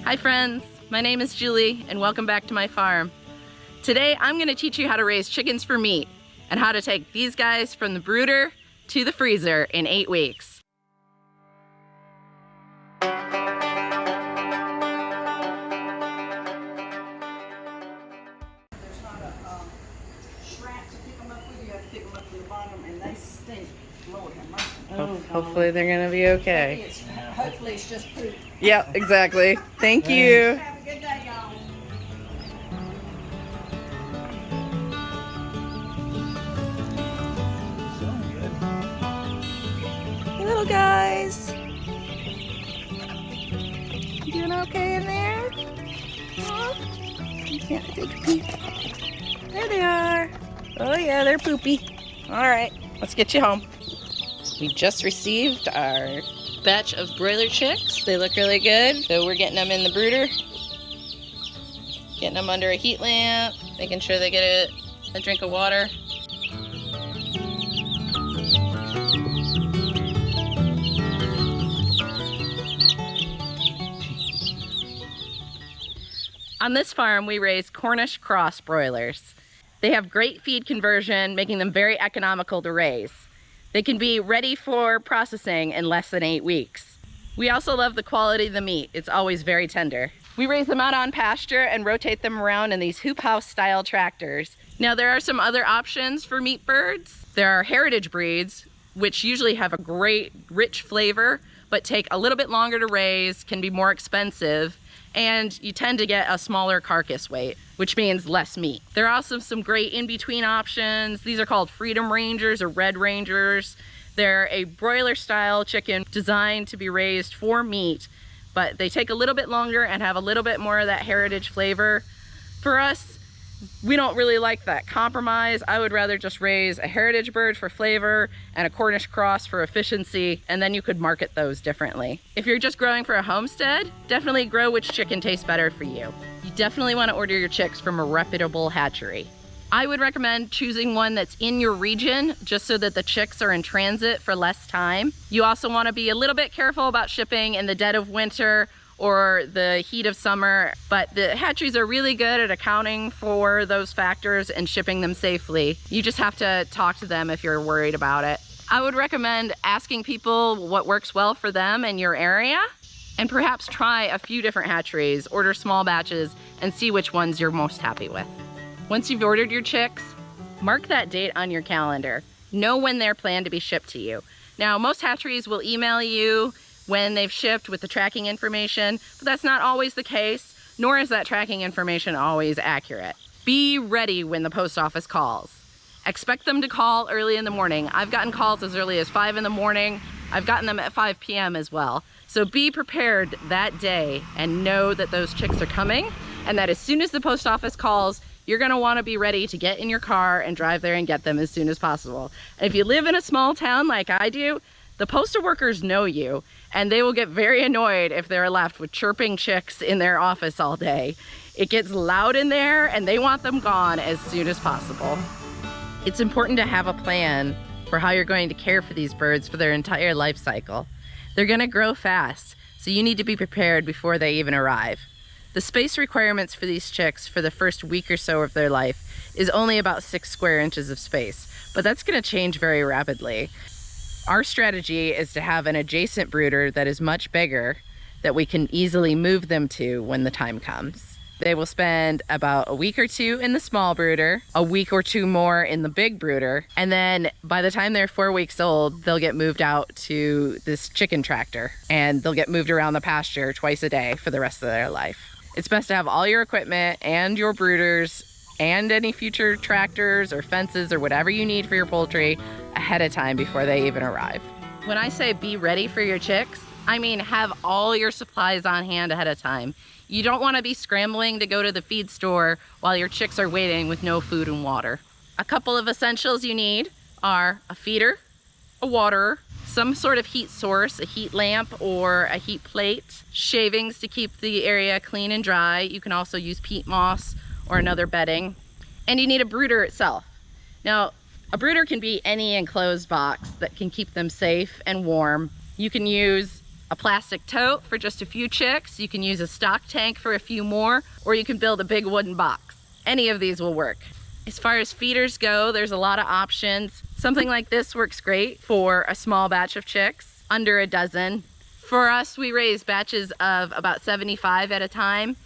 Hi friends, my name is Julie and welcome back to my farm. Today I'm going to teach you how to raise chickens for meat and how to take these guys from the brooder to the freezer in 8 weeks. Hopefully they're going to be okay. Hopefully it's just poop. Yeah, exactly. Thank you. Have a good day, y'all. Hey little guys. You doing okay in there? Huh? You can't take a peek. There they are. Oh yeah, they're poopy. All right, let's get you home. We just received our batch of broiler chicks. They look really good. So we're getting them in the brooder. Getting them under a heat lamp, making sure they get a drink of water. On this farm, we raise Cornish Cross broilers. They have great feed conversion, making them very economical to raise. They can be ready for processing in less than 8 weeks. We also love the quality of the meat. It's always very tender. We raise them out on pasture and rotate them around in these hoop house style tractors. Now there are some other options for meat birds. There are heritage breeds, which usually have a great rich flavor, but take a little bit longer to raise, can be more expensive, and you tend to get a smaller carcass weight, which means less meat. There are also some great in-between options. These are called Freedom Rangers or Red Rangers. They're a broiler style chicken designed to be raised for meat, but they take a little bit longer and have a little bit more of that heritage flavor. For us, we don't really like that compromise. I would rather just raise a heritage bird for flavor and a Cornish Cross for efficiency, and then you could market those differently. If you're just growing for a homestead, definitely grow which chicken tastes better for you. You definitely want to order your chicks from a reputable hatchery. I would recommend choosing one that's in your region just so that the chicks are in transit for less time. You also want to be a little bit careful about shipping in the dead of winter or the heat of summer, but the hatcheries are really good at accounting for those factors and shipping them safely. You just have to talk to them if you're worried about it. I would recommend asking people what works well for them in your area, and perhaps try a few different hatcheries, order small batches, and see which ones you're most happy with. Once you've ordered your chicks, mark that date on your calendar. Know when they're planned to be shipped to you. Now, most hatcheries will email you when they've shipped with the tracking information, but that's not always the case, nor is that tracking information always accurate. Be ready when the post office calls. Expect them to call early in the morning. I've gotten calls as early as 5 in the morning. I've gotten them at 5 p.m. as well. So be prepared that day and know that those chicks are coming, and that as soon as the post office calls, you're gonna wanna be ready to get in your car and drive there and get them as soon as possible. And if you live in a small town like I do, the postal workers know you, and they will get very annoyed if they're left with chirping chicks in their office all day. It gets loud in there and they want them gone as soon as possible. It's important to have a plan for how you're going to care for these birds for their entire life cycle. They're gonna grow fast, so you need to be prepared before they even arrive. The space requirements for these chicks for the first week or so of their life is only about 6 square inches of space, but that's gonna change very rapidly. Our strategy is to have an adjacent brooder that is much bigger that we can easily move them to when the time comes. They will spend about a week or 2 in the small brooder, a week or 2 more in the big brooder, and then by the time they're 4 weeks old, they'll get moved out to this chicken tractor, and they'll get moved around the pasture twice a day for the rest of their life. It's best to have all your equipment and your brooders and any future tractors or fences or whatever you need for your poultry ahead of time before they even arrive. When I say be ready for your chicks, I mean have all your supplies on hand ahead of time. You don't want to be scrambling to go to the feed store while your chicks are waiting with no food and water. A couple of essentials you need are a feeder, a waterer, some sort of heat source, a heat lamp or a heat plate, shavings to keep the area clean and dry. You can also use peat moss or another bedding, and you need a brooder itself. Now, a brooder can be any enclosed box that can keep them safe and warm. You can use a plastic tote for just a few chicks. You can use a stock tank for a few more, or you can build a big wooden box. Any of these will work. As far as feeders go, there's a lot of options. Something like this works great for a small batch of chicks, under a dozen. For us, we raise batches of about 75 at a time,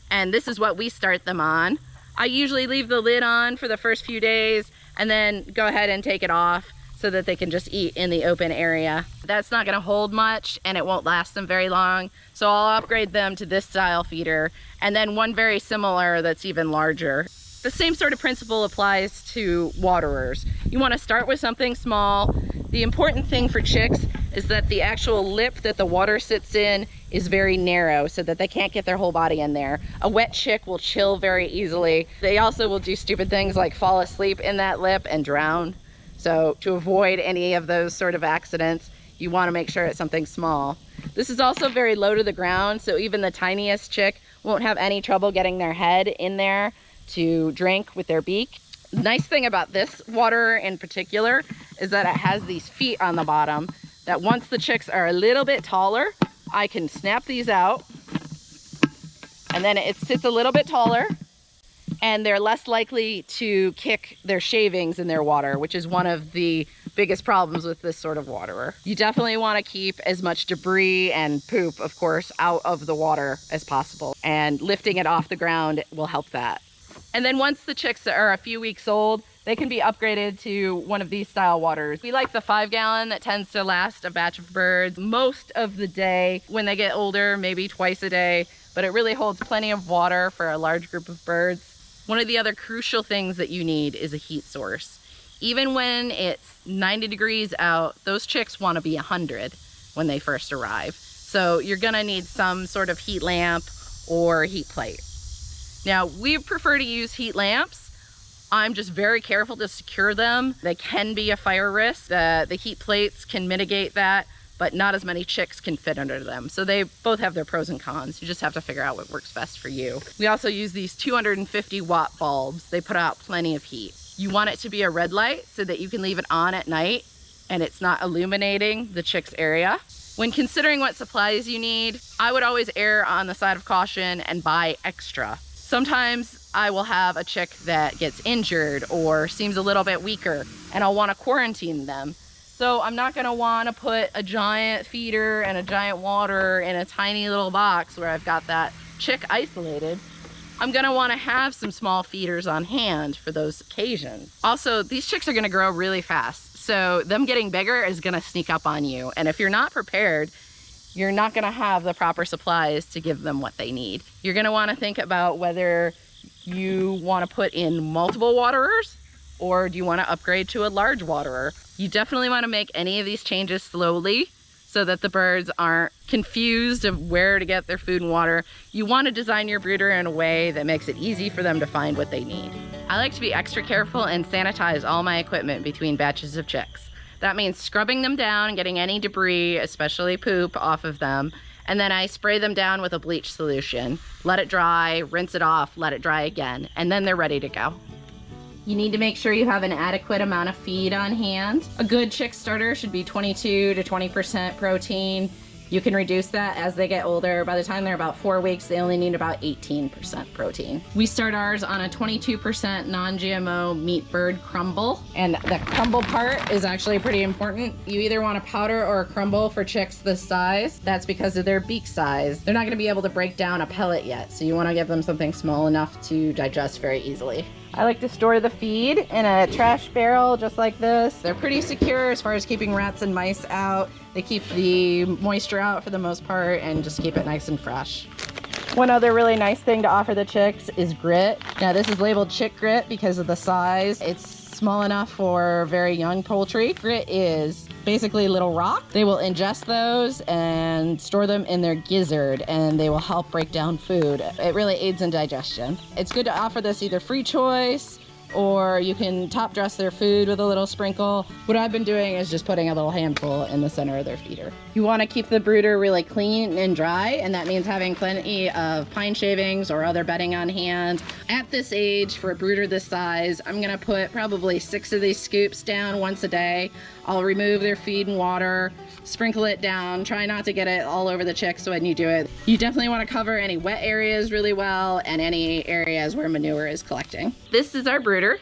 and this is what we start them on. I usually leave the lid on for the first few days and then go ahead and take it off so that they can just eat in the open area. That's not gonna hold much and it won't last them very long. So I'll upgrade them to this style feeder and then one very similar that's even larger. The same sort of principle applies to waterers. You wanna start with something small. The important thing for chicks is that the actual lip that the water sits in is very narrow so that they can't get their whole body in there. A wet chick will chill very easily. They also will do stupid things like fall asleep in that lip and drown. So to avoid any of those sort of accidents, you want to make sure it's something small. This is also very low to the ground, so even the tiniest chick won't have any trouble getting their head in there to drink with their beak. The nice thing about this water in particular is that it has these feet on the bottom that once the chicks are a little bit taller, I can snap these out and then it sits a little bit taller and they're less likely to kick their shavings in their water, which is one of the biggest problems with this sort of waterer. You definitely want to keep as much debris and poop, of course, out of the water as possible, and lifting it off the ground will help that. And then once the chicks are a few weeks old, they can be upgraded to one of these style waters. We like the 5-gallon that tends to last a batch of birds most of the day. When they get older, maybe twice a day, but it really holds plenty of water for a large group of birds. One of the other crucial things that you need is a heat source. Even when it's 90 degrees out, those chicks want to be 100 when they first arrive. So you're gonna need some sort of heat lamp or heat plate. Now, we prefer to use heat lamps. I'm just very careful to secure them. They can be a fire risk. The heat plates can mitigate that, but not as many chicks can fit under them. So they both have their pros and cons. You just have to figure out what works best for you. We also use these 250 watt bulbs. They put out plenty of heat. You want it to be a red light so that you can leave it on at night and it's not illuminating the chick's area. When considering what supplies you need, I would always err on the side of caution and buy extra. Sometimes I will have a chick that gets injured or seems a little bit weaker and I'll want to quarantine them. So I'm not going to want to put a giant feeder and a giant water in a tiny little box where I've got that chick isolated. I'm going to want to have some small feeders on hand for those occasions. Also, these chicks are going to grow really fast, so them getting bigger is going to sneak up on you. And if you're not prepared, you're not going to have the proper supplies to give them what they need. You're going to want to think about whether you want to put in multiple waterers or do you want to upgrade to a large waterer. You definitely want to make any of these changes slowly so that the birds aren't confused of where to get their food and water. You want to design your brooder in a way that makes it easy for them to find what they need. I like to be extra careful and sanitize all my equipment between batches of chicks. That means scrubbing them down and getting any debris, especially poop, off of them. And then I spray them down with a bleach solution. Let it dry, rinse it off, let it dry again, and then they're ready to go. You need to make sure you have an adequate amount of feed on hand. A good chick starter should be 22 to 20% protein. You can reduce that as they get older. By the time they're about 4 weeks, they only need about 18% protein. We start ours on a 22% non-GMO meatbird crumble. And the crumble part is actually pretty important. You either want a powder or a crumble for chicks this size. That's because of their beak size. They're not gonna be able to break down a pellet yet, so you wanna give them something small enough to digest very easily. I like to store the feed in a trash barrel just like this. They're pretty secure as far as keeping rats and mice out. They keep the moisture out for the most part and just keep it nice and fresh. One other really nice thing to offer the chicks is grit. Now this is labeled chick grit because of the size. It's small enough for very young poultry. Grit is basically little rock. They will ingest those and store them in their gizzard and they will help break down food. It really aids in digestion. It's good to offer this either free choice or you can top dress their food with a little sprinkle. What I've been doing is just putting a little handful in the center of their feeder. You want to keep the brooder really clean and dry, and that means having plenty of pine shavings or other bedding on hand. At this age, for a brooder this size, I'm gonna put probably 6 of these scoops down once a day. I'll remove their feed and water, sprinkle it down, try not to get it all over the chicks when you do it. You definitely wanna cover any wet areas really well and any areas where manure is collecting. This is our brooder.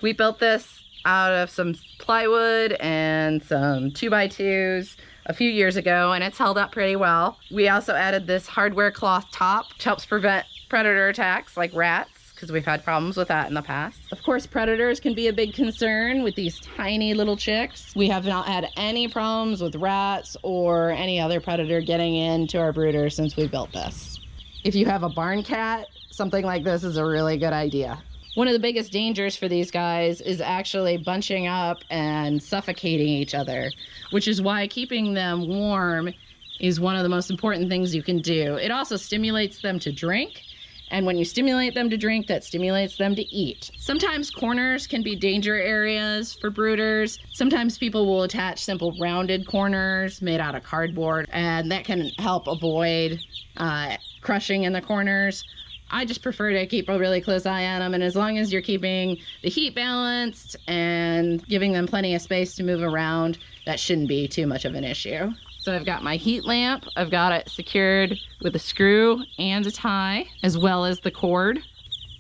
We built this out of some plywood and some 2x2s a few years ago, and it's held up pretty well. We also added this hardware cloth top, which helps prevent predator attacks like rats, because we've had problems with that in the past. Of course, predators can be a big concern with these tiny little chicks. We have not had any problems with rats or any other predator getting into our brooder since we built this. If you have a barn cat, something like this is a really good idea. One of the biggest dangers for these guys is actually bunching up and suffocating each other, which is why keeping them warm is one of the most important things you can do. It also stimulates them to drink, and when you stimulate them to drink, that stimulates them to eat. Sometimes corners can be danger areas for brooders. Sometimes people will attach simple rounded corners made out of cardboard, and that can help avoid crushing in the corners. I just prefer to keep a really close eye on them, and as long as you're keeping the heat balanced and giving them plenty of space to move around, that shouldn't be too much of an issue. So I've got my heat lamp. I've got it secured with a screw and a tie, as well as the cord.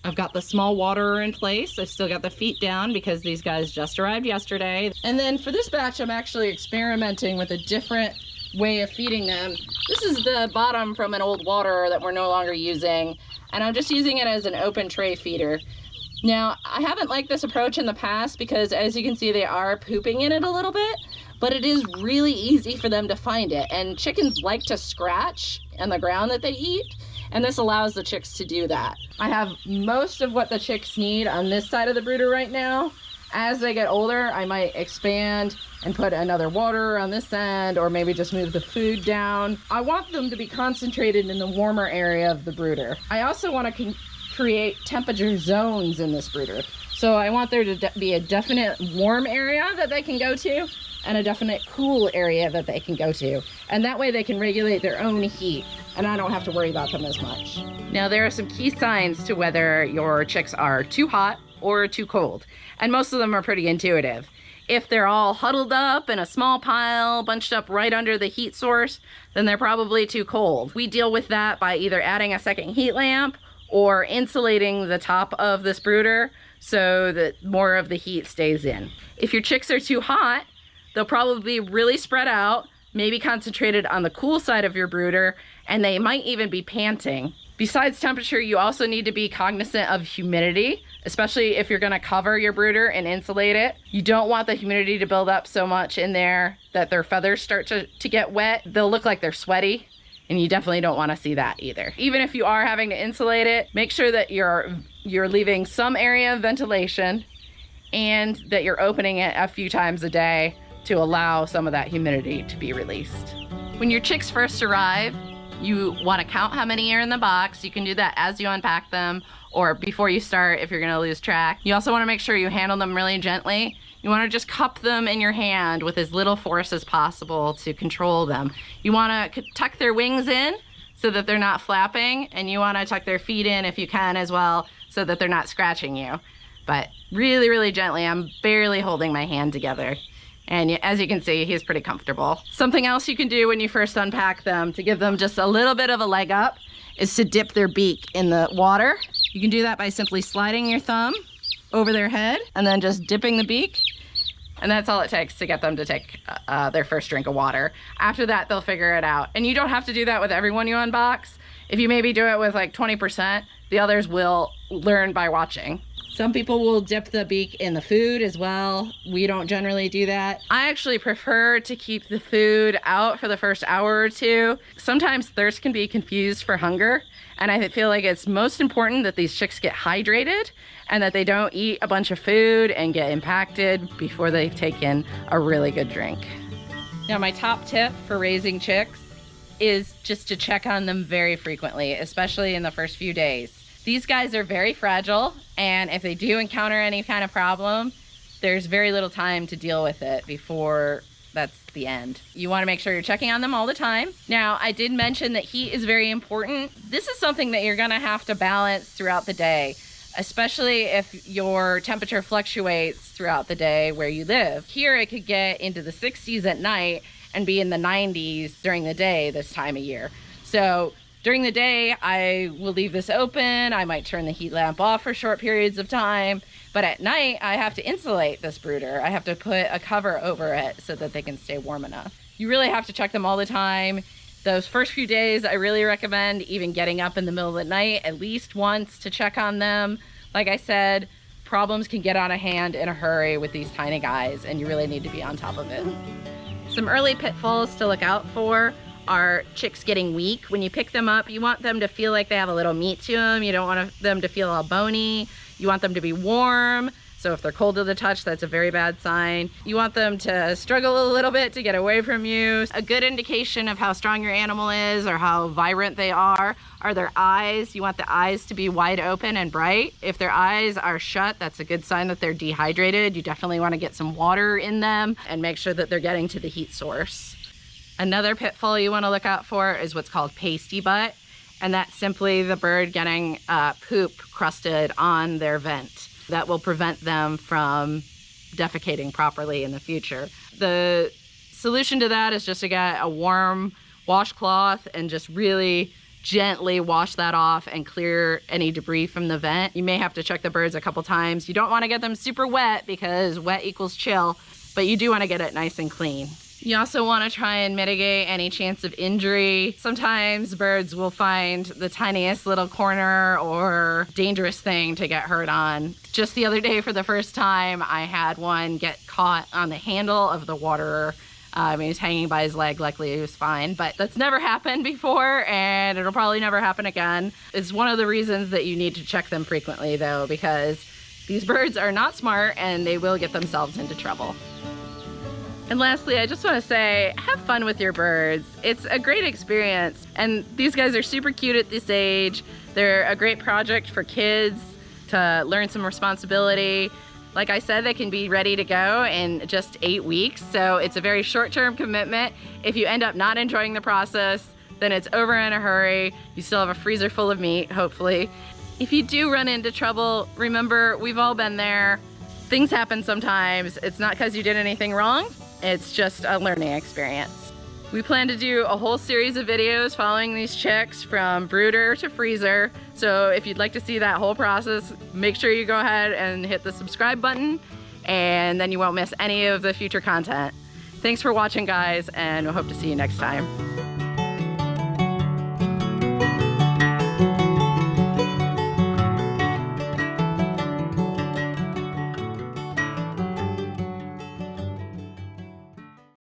I've got the small waterer in place. I've still got the feet down because these guys just arrived yesterday. And then for this batch, I'm actually experimenting with a different way of feeding them. This is the bottom from an old waterer that we're no longer using, and I'm just using it as an open tray feeder. Now, I haven't liked this approach in the past because, as you can see, they are pooping in it a little bit, but it is really easy for them to find it, and chickens like to scratch on the ground that they eat, and this allows the chicks to do that. I have most of what the chicks need on this side of the brooder right now. As they get older, I might expand and put another water on this end, or maybe just move the food down. I want them to be concentrated in the warmer area of the brooder. I also want to create temperature zones in this brooder. So I want there to be a definite warm area that they can go to and a definite cool area that they can go to. And that way they can regulate their own heat, and I don't have to worry about them as much. Now, there are some key signs to whether your chicks are too hot or too cold, and most of them are pretty intuitive. If they're all huddled up in a small pile, bunched up right under the heat source, then they're probably too cold. We deal with that by either adding a second heat lamp or insulating the top of this brooder so that more of the heat stays in. If your chicks are too hot, they'll probably be really spread out, maybe concentrated on the cool side of your brooder, and they might even be panting. Besides temperature, you also need to be cognizant of humidity, especially if you're gonna cover your brooder and insulate it. You don't want the humidity to build up so much in there that their feathers start to get wet. They'll look like they're sweaty, and you definitely don't wanna see that either. Even if you are having to insulate it, make sure that you're leaving some area of ventilation and that you're opening it a few times a day to allow some of that humidity to be released. When your chicks first arrive, you want to count how many are in the box. You can do that as you unpack them or before you start if you're going to lose track. You also want to make sure you handle them really gently. You want to just cup them in your hand with as little force as possible to control them. You want to tuck their wings in so that they're not flapping, and you want to tuck their feet in if you can as well so that they're not scratching you. But really, really gently. I'm barely holding my hand together. And as you can see, he's pretty comfortable. Something else you can do when you first unpack them to give them just a little bit of a leg up is to dip their beak in the water. You can do that by simply sliding your thumb over their head and then just dipping the beak. And that's all it takes to get them to take their first drink of water. After that, they'll figure it out. And you don't have to do that with everyone you unbox. If you maybe do it with like 20%, the others will learn by watching. Some people will dip the beak in the food as well. We don't generally do that. I actually prefer to keep the food out for the first hour or two. Sometimes thirst can be confused for hunger, and I feel like it's most important that these chicks get hydrated and that they don't eat a bunch of food and get impacted before they've taken a really good drink. Now, my top tip for raising chicks is just to check on them very frequently, especially in the first few days. These guys are very fragile, and if they do encounter any kind of problem, there's very little time to deal with it before that's the end. You want to make sure you're checking on them all the time. Now, I did mention that heat is very important. This is something that you're going to have to balance throughout the day, especially if your temperature fluctuates throughout the day where you live. Here, it could get into the 60s at night and be in the 90s during the day this time of year. So during the day, I will leave this open. I might turn the heat lamp off for short periods of time. But at night, I have to insulate this brooder. I have to put a cover over it so that they can stay warm enough. You really have to check them all the time. Those first few days, I really recommend even getting up in the middle of the night at least once to check on them. Like I said, problems can get out of hand in a hurry with these tiny guys, and you really need to be on top of it. Some early pitfalls to look out for are chicks getting weak. When you pick them up, you want them to feel like they have a little meat to them. You don't want them to feel all bony. You want them to be warm. So if they're cold to the touch, that's a very bad sign. You want them to struggle a little bit to get away from you. A good indication of how strong your animal is or how vibrant they are their eyes. You want the eyes to be wide open and bright. If their eyes are shut, that's a good sign that they're dehydrated. You definitely want to get some water in them and make sure that they're getting to the heat source. Another pitfall you want to look out for is what's called pasty butt. And that's simply the bird getting poop crusted on their vent. That will prevent them from defecating properly in the future. The solution to that is just to get a warm washcloth and just really gently wash that off and clear any debris from the vent. You may have to check the birds a couple times. You don't want to get them super wet because wet equals chill, but you do want to get it nice and clean. You also want to try and mitigate any chance of injury. Sometimes birds will find the tiniest little corner or dangerous thing to get hurt on. Just the other day, for the first time, I had one get caught on the handle of the waterer. He was hanging by his leg. Luckily, he was fine. But that's never happened before, and it'll probably never happen again. It's one of the reasons that you need to check them frequently, though, because these birds are not smart, and they will get themselves into trouble. And lastly, I just want to say, have fun with your birds. It's a great experience. And these guys are super cute at this age. They're a great project for kids to learn some responsibility. Like I said, they can be ready to go in just 8 weeks. So it's a very short-term commitment. If you end up not enjoying the process, then it's over in a hurry. You still have a freezer full of meat, hopefully. If you do run into trouble, remember, we've all been there. Things happen sometimes. It's not because you did anything wrong. It's just a learning experience. We plan to do a whole series of videos following these chicks from brooder to freezer. So if you'd like to see that whole process, make sure you go ahead and hit the subscribe button, and then you won't miss any of the future content. Thanks for watching, guys, and we hope to see you next time.